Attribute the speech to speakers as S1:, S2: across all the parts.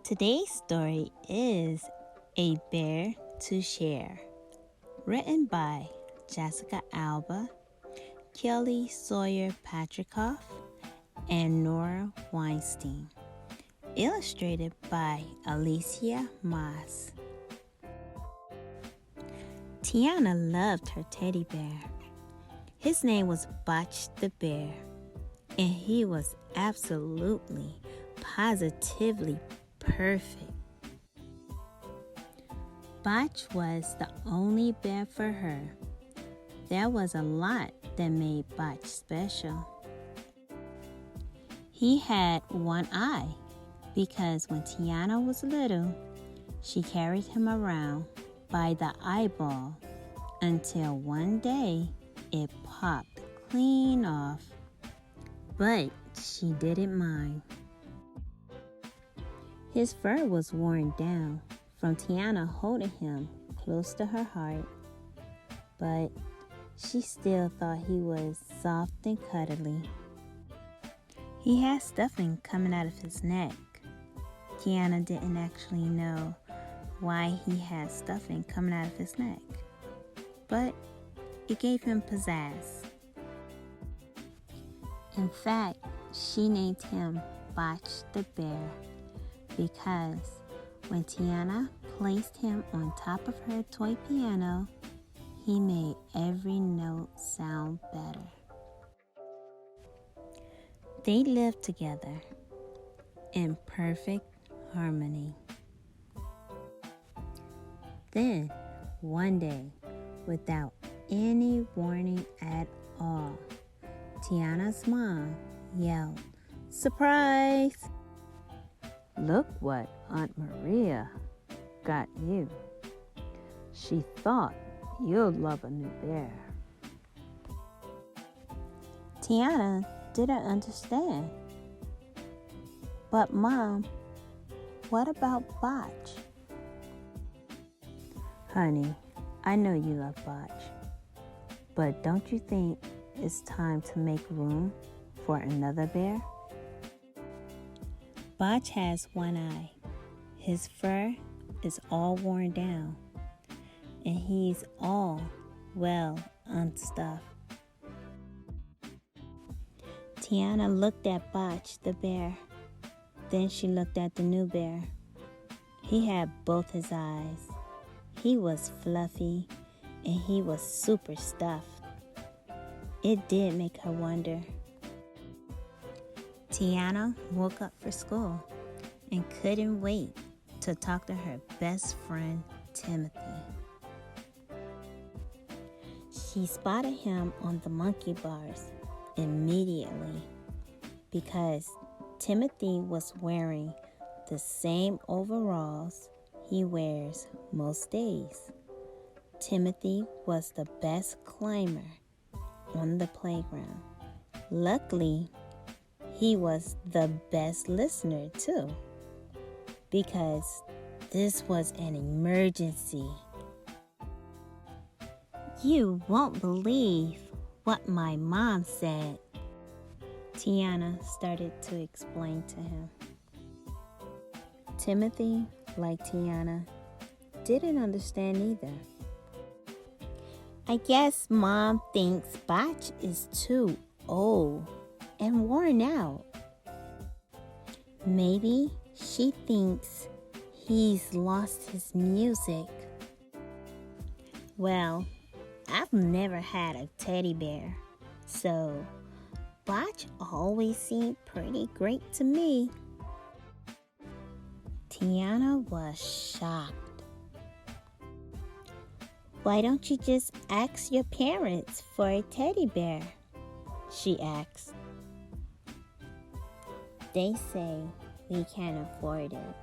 S1: Today's story is A Bear to Share, written by Jessica Alba, Kelly Sawyer Patricof, and Norah Weinstein, illustrated by Alicia Moss. Tiana loved her teddy bear. His name was Botch the Bear, and he was absolutely, positively perfect. Botch was the only bear for her. There was a lot that made Botch special. He had one eye because when Tiana was little, she carried him around by the eyeball until one day it popped clean off. But she didn't mind. His fur was worn down from Tiana holding him close to her heart, but she still thought he was soft and cuddly. He had stuffing coming out of his neck. Tiana didn't actually know why he had stuffing coming out of his neck, but it gave him pizzazz. In fact, she named him Botch the Bear because when Tiana placed him on top of her toy piano, he made every note sound better. They lived together in perfect harmony. Then, one day, without any warning at all, Tiana's mom yelled, "Surprise! Look what Aunt Maria got you. She thought you'd love a new bear." Tiana didn't understand. "But Mom, what about Botch?" "Honey, I know you love Botch, but don't you think it's time to make room for another bear?" Botch has one eye. His fur is all worn down, and he's all well unstuffed. Tiana looked at Botch the bear. Then she looked at the new bear. He had both his eyes. He was fluffy, and he was super stuffed. It did make her wonder. Tiana woke up for school and couldn't wait to talk to her best friend, Timothy. She spotted him on the monkey bars immediately because Timothy was wearing the same overalls he wears most days. Timothy was the best climber on the playground. Luckily, he was the best listener too, because this was an emergency. "You won't believe what my mom said," Tiana started to explain to him. Timothy, like Tiana, didn't understand either. "I guess Mom thinks Botch is too old and worn out. Maybe she thinks he's lost his music." "Well, I've never had a teddy bear, so Botch always seemed pretty great to me." Tiana was shocked. "Why don't you just ask your parents for a teddy bear?" she asked. "They say we can't afford it.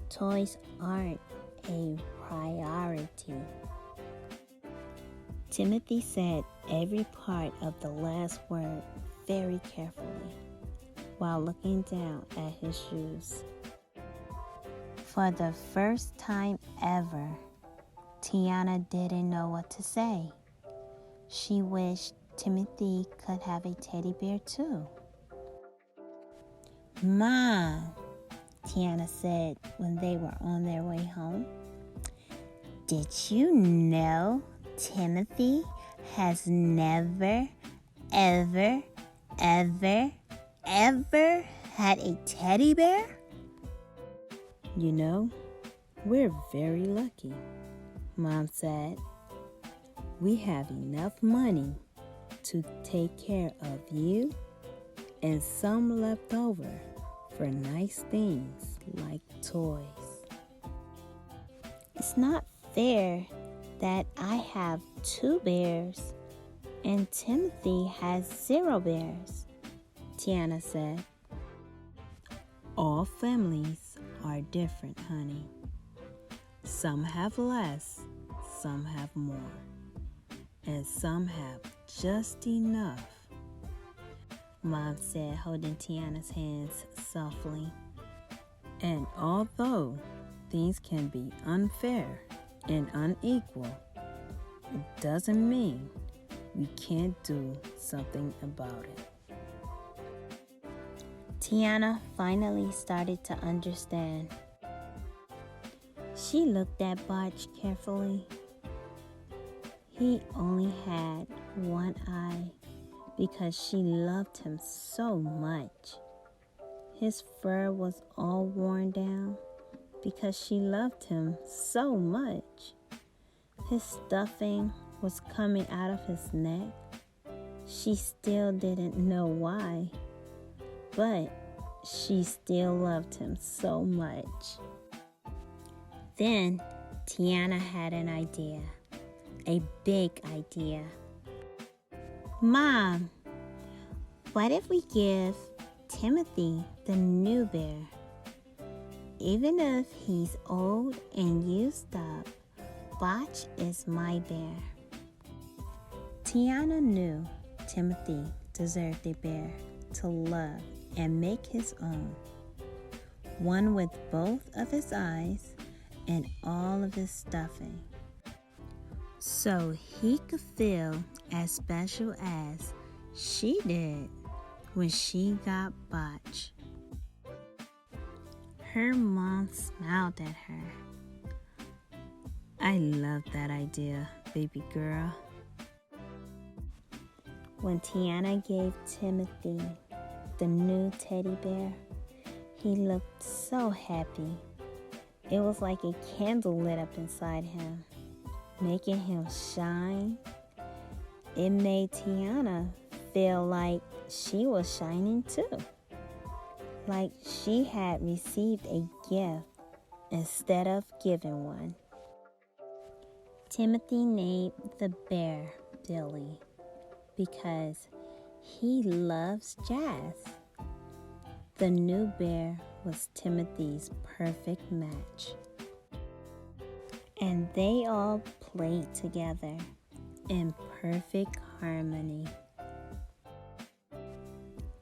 S1: Toys aren't a priority." Timothy said every part of the last word very carefully while looking down at his shoes. For the first time ever, Tiana didn't know what to say. She wished Timothy could have a teddy bear too. "Mom, Tiana said when they were on their way home. Did you know Timothy has never, ever, ever, ever had a teddy bear?
S2: You know, we're very lucky, Mom said. We have enough money to take care of you and some left over for nice things like toys.
S1: It's not fair that I have 2 bears and Timothy has 0 bears, Tiana said.
S2: All families are different, honey. Some have less, some have more, and some have just enough, Mom said, holding Tiana's hands softly. And although things can be unfair and unequal, it doesn't mean we can't do something about it.
S1: Tiana finally started to understand. She looked at Botch carefully. He only had one eye because she loved him so much. His fur was all worn down because she loved him so much. His stuffing was coming out of his neck. She still didn't know why, but she still loved him so much. Then Tiana had an idea, a big idea. Mom, what if we give Timothy the new bear? Even if he's old and used up, Botch is my bear. Tiana knew Timothy deserved a bear to love and make his own. One with both of his eyes and all of his stuffing. So he could feel as special as she did when she got Botch. Her mom smiled at her.
S2: I love that idea, baby girl.
S1: When Tiana gave Timothy the new teddy bear, he looked so happy. It was like a candle lit up inside him, making him shine. It made Tiana feel like she was shining too, like she had received a gift instead of giving one. Timothy named the bear Billy because he loves jazz. The new bear was Timothy's perfect match. And they all played together in perfect harmony.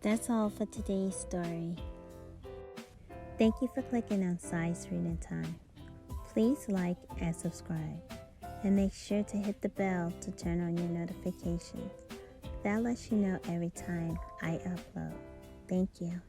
S1: That's all for today's story. Thank you for clicking on Sai's Reading Time. Please like and subscribe. And make sure to hit the bell to turn on your notifications. That lets you know every time I upload. Thank you.